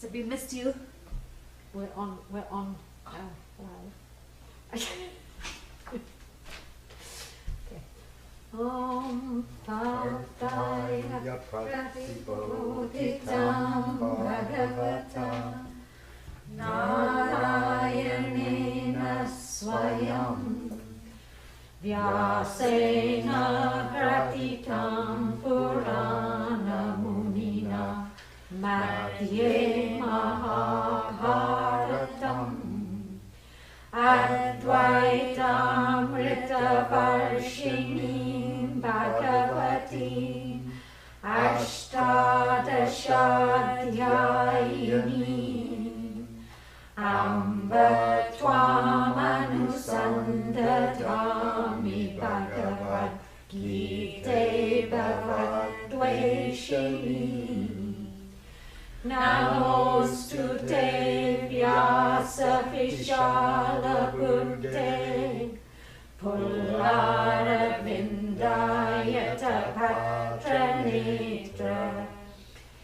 said we missed you. We're on live. Okay. Om Pataya Pratibodhitam Bhagavata Narayanena Swayam Vyasena Pratitam Purana Munina Madhye Mahabharatam Advaitamrita Varshinim Bhagavati Ashtadashadhyayinim Amba Twamanusandadami Bhagavad Gite Bhavadveshini Namostute Vyasa Vishala Buddhe Pullara Vindayata Patranetra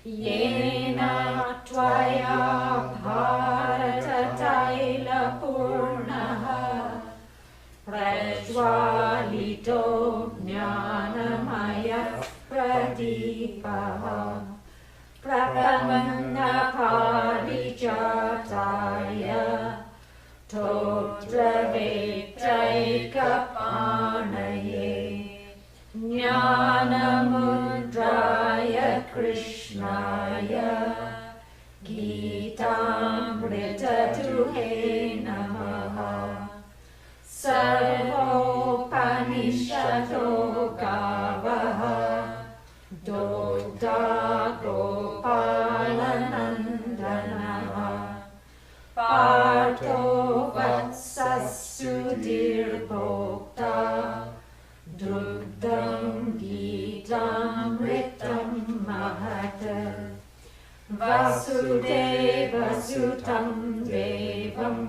Yena Tvaya Bharata Taila Purnaha Prajwalito Jnanamaya Pradipaha Prapanna Parijataya Totra Vetraikapanaye Jnanamudraya Krishnaya Gitamrita Tuhe Namaha Sarvopanishado Gavaha Dogda Gopalanandana Parto Vatsasudhir Bhokta Dugdam Gitam Ritam Mahata Vasudeva Sutam Devam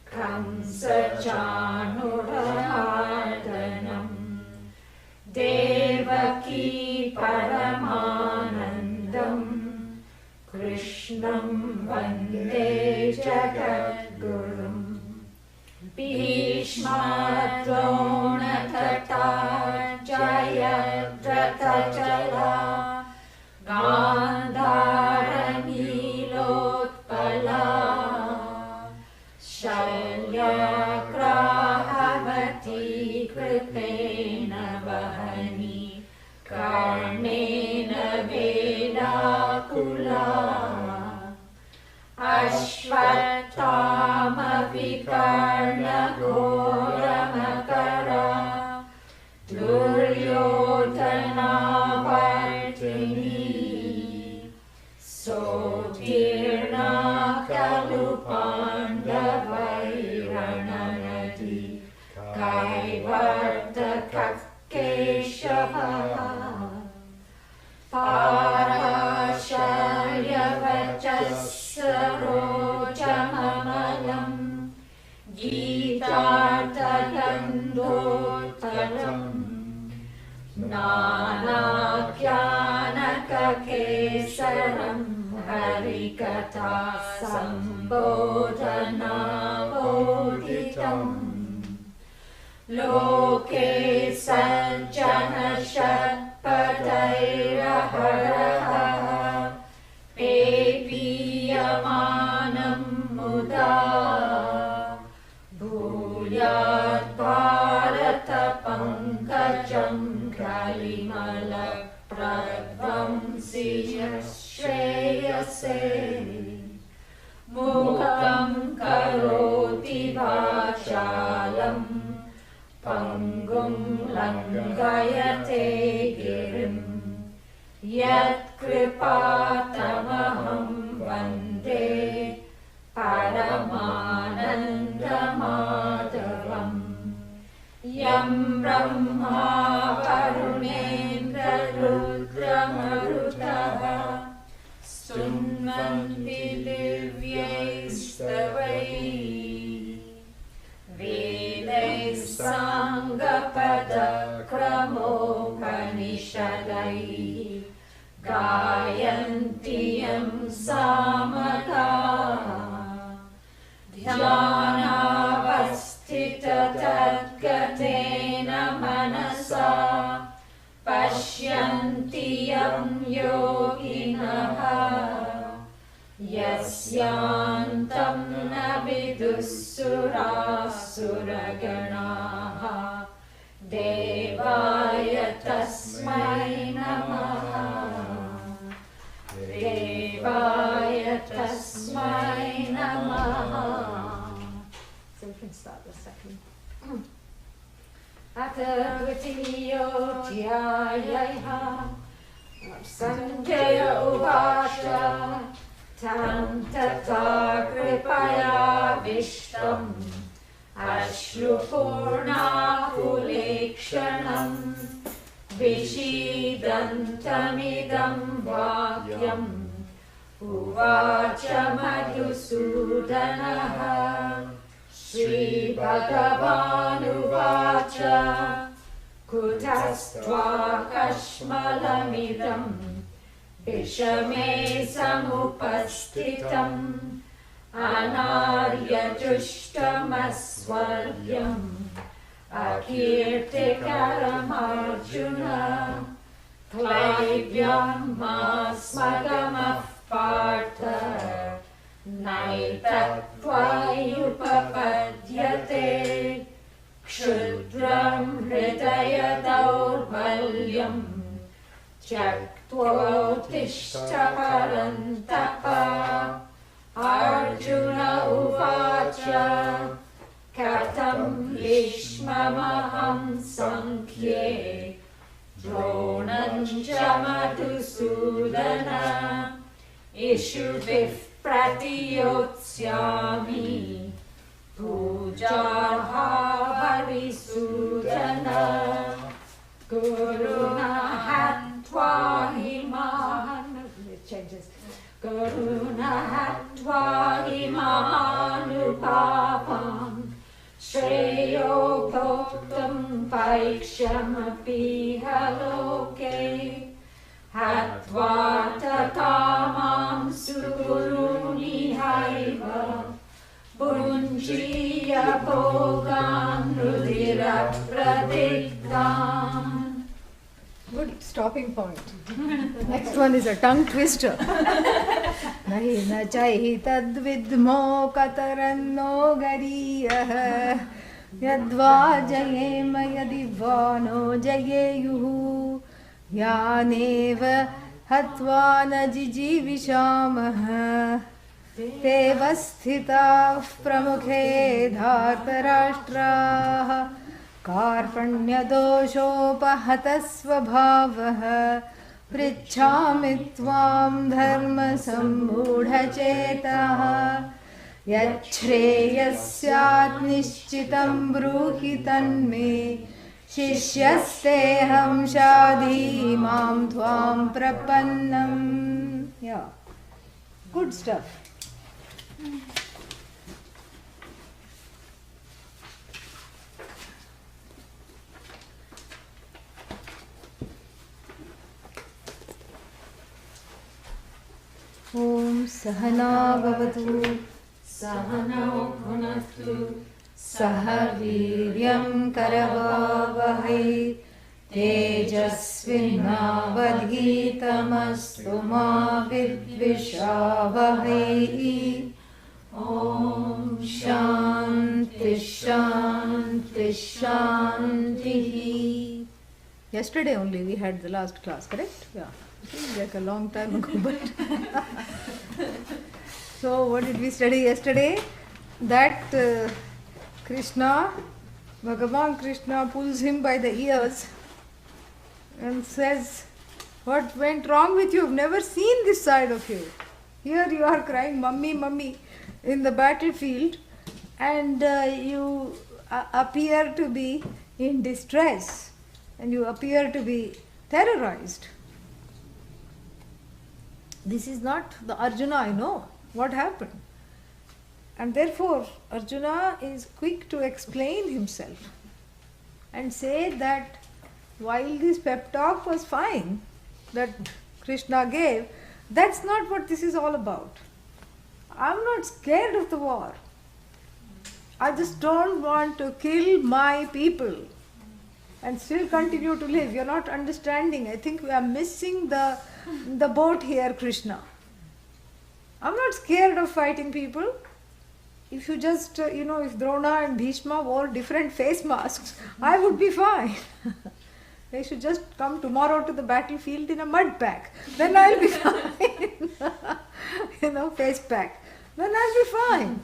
Kamsa Chanurahardanam Devaki Paramanandam Krishnam Vande Jagadgurum Bhishma Drona Tata Jayadratha Chala Gandhara Nilotpala Shalyagrahavati Kripena Vahani Karnena Vedakula Ashvatthama Vikarna Ghora Duryodhana Vartini Sotirna Kalupandavairananadi Kaivartakakeshava Parasharya Vachasarojamamalam Gitarthayandottaram Nanakyanakakesaram Harikatha Sambodhana Bodhitam Loke Sajjana Shatpatairaharaha Pepiyamanam Muda Bhuyat Bharata Pankajam Kalimala Pradvam Shreyase Mukam Karoti Vachalam Pangum Langayate Girim Yat Kripatamaham Vande Paramanandamadhavam Yam Brahma Varunendra Rudramarutaha Sunnanti Divyaistavai Vedai Sangapada Kramopanishadai Gayantiyam Sama तं योगिनः यस्यान्तं न विदुः सुरासुरगणाः देवाय तस्मै नमः देवाय तस्मै नमः. So we can start the second. अथ द्वितीयोऽध्यायः. सञ्जय उवाच तं तथा कृपयाविष्टम् अश्रुपूर्णाकुलेक्षणम् विषीदन्तमिदं वाक्यम् उवाच मधुसूदनः. श्रीभगवानुवाच कुतस्त्वाकश्मलमिदम् विषमे समुपस्थितम् अनार्यजुष्टमस्वर्ग्यम् अकीर्तिकरमर्जुन. क्लैव्यमास्मगमः पार्थ नैतत्त्वयुपपद्यते. क्षुद्रं हृदय दौर्बल्यम् त्यक्त्वोत्तिष्ठ परन्तप. अर्जुन उवाच कथं भीष्ममहं सङ्ख्ये द्रोणं च मधुसूदन. इषुभिः प्रतियोत्स्यामि पूजार्हावरिसूदन. गुरुणा हत्वा हि महानुभावान् श्रेयो भोक्तुं पैक्ष्यमपीह लोके. हत्वा कामां सुगुरूनिहैव भुञ्जीय भोगान् रुधिरप्रदिग्धान्. Good stopping point. Next one is a tongue twister. Nahi na chahi tadvidmo kataranno gariyah yadva jayema yadivano jayeyuhu yaneva hatva na jijivishamaha devasthitav pramukhe dhartarashtraha कार्पण्यदोषोपहतस्वभावः पृच्छामि त्वां धर्मसम्मूढचेतः यच्छ्रेयस्यात् निश्चितं ब्रूहि तन्मे शिष्यस्तेऽहं शाधि मां त्वां प्रपन्नम्. Yeah, good stuff. ॐ सहना भवतु सहनौ भुनक्तु सह वीर्यं करवावहै तेजस्विनावधीतमस्तु मा विद्विषावहै. ॐ शान्ति शान्ति शान्तिः. Yesterday only we had the last class, correct? Yeah. Seems like a long time ago, but so what did we study yesterday? That Krishna, Bhagavan Krishna pulls him by the ears and says, what went wrong with you? I've never seen this side of you. Here you are crying, mummy, mummy, in the battlefield, and you appear to be in distress, and you appear to be terrorized. This is not the Arjuna I know. What happened? And therefore, Arjuna is quick to explain himself and say that while this pep talk was fine that Krishna gave, that's not what this is all about. I'm not scared of the war. I just don't want to kill my people. and still continue to live. You're not understanding. I think we are missing the boat here, Krishna. I'm not scared of fighting people. If you just, if Drona and Bhishma wore different face masks, I would be fine. They should just come tomorrow to the battlefield in a mud pack. Then I'll be fine. Face pack. Then I'll be fine.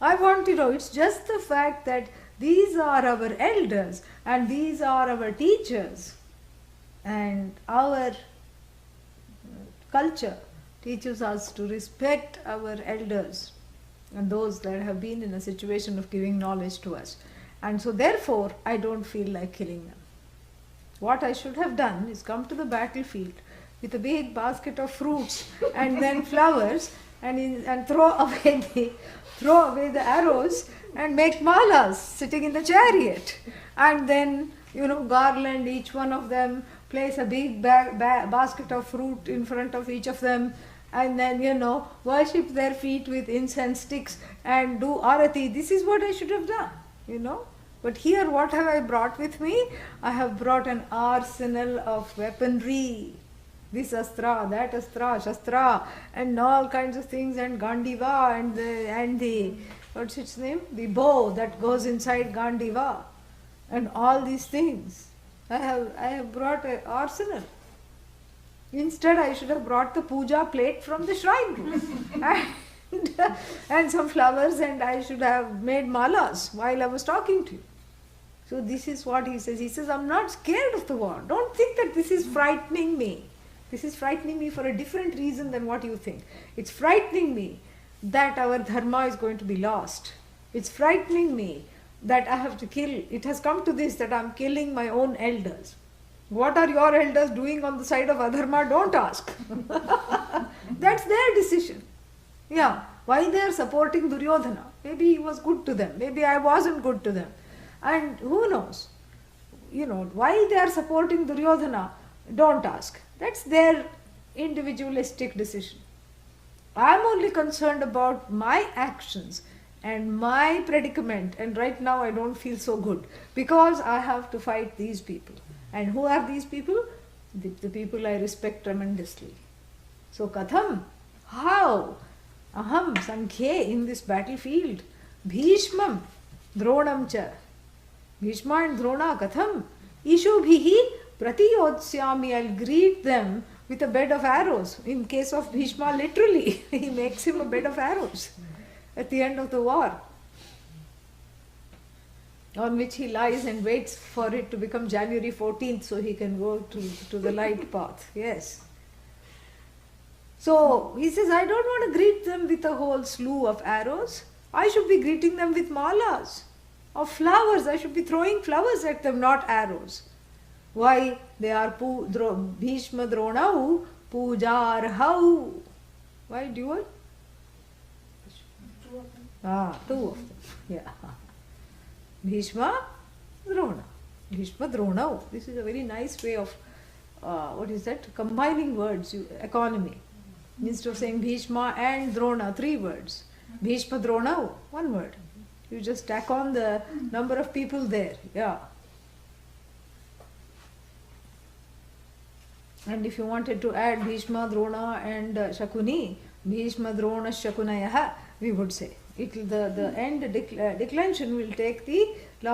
I want to know, it's just the fact that these are our elders and these are our teachers, and our culture teaches us to respect our elders and those that have been in a situation of giving knowledge to us. And so therefore, I don't feel like killing them. What I should have done is come to the battlefield with a big basket of fruits and then flowers and throw away the arrows and make malas sitting in the chariot. And then, garland each one of them, place a big basket of fruit in front of each of them, and then, worship their feet with incense sticks and do arati. This is what I should have done, But here, what have I brought with me? I have brought an arsenal of weaponry. This astra, that astra, shastra, and all kinds of things, and Gandiva, and the what's its name? The bow that goes inside Gandiva, and all these things. I have brought an arsenal. Instead, I should have brought the puja plate from the shrine room and some flowers, and I should have made malas while I was talking to you. So this is what he says. He says, I'm not scared of the war. Don't think that this is frightening me. This is frightening me for a different reason than what you think. It's frightening me that our dharma is going to be lost. It's frightening me that I have to kill. It has come to this that I'm killing my own elders. What are your elders doing on the side of adharma? Don't ask. That's their decision. Yeah. Why they are supporting Duryodhana? Maybe he was good to them. Maybe I wasn't good to them. And who knows? Why they are supporting Duryodhana? Don't ask. That's their individualistic decision. I'm only concerned about my actions and my predicament, and right now I don't feel so good because I have to fight these people. And who are these people? The people I respect tremendously. So Katham, how? Aham Sankhye, in this battlefield, Bhishmam, Dronam cha. Bhishma and Drona, Katham, Ishubhihi Pratiyodsyami, I'll greet them with a bed of arrows. In case of Bhishma, literally, he makes him a bed of arrows at the end of the war, on which he lies and waits for it to become January 14th so he can go to the light path. Yes. So he says, I don't want to greet them with a whole slew of arrows. I should be greeting them with malas of flowers. I should be throwing flowers at them, not arrows. Why? They are Bhishma Dronau Pujarhau. Why dual? Two of them. Yeah. Bhishma Drona. Bhishma Dronau. This is a very nice way of, combining words, economy. Instead of saying Bhishma and Drona, 3 words. Bhishma Dronau, 1 word. You just tack on the number of people there. Yeah. And if you wanted to add Bhishma, Drona and Shakuni, Bhishma, Drona, Shakunayaha, we would say. The end declension will take the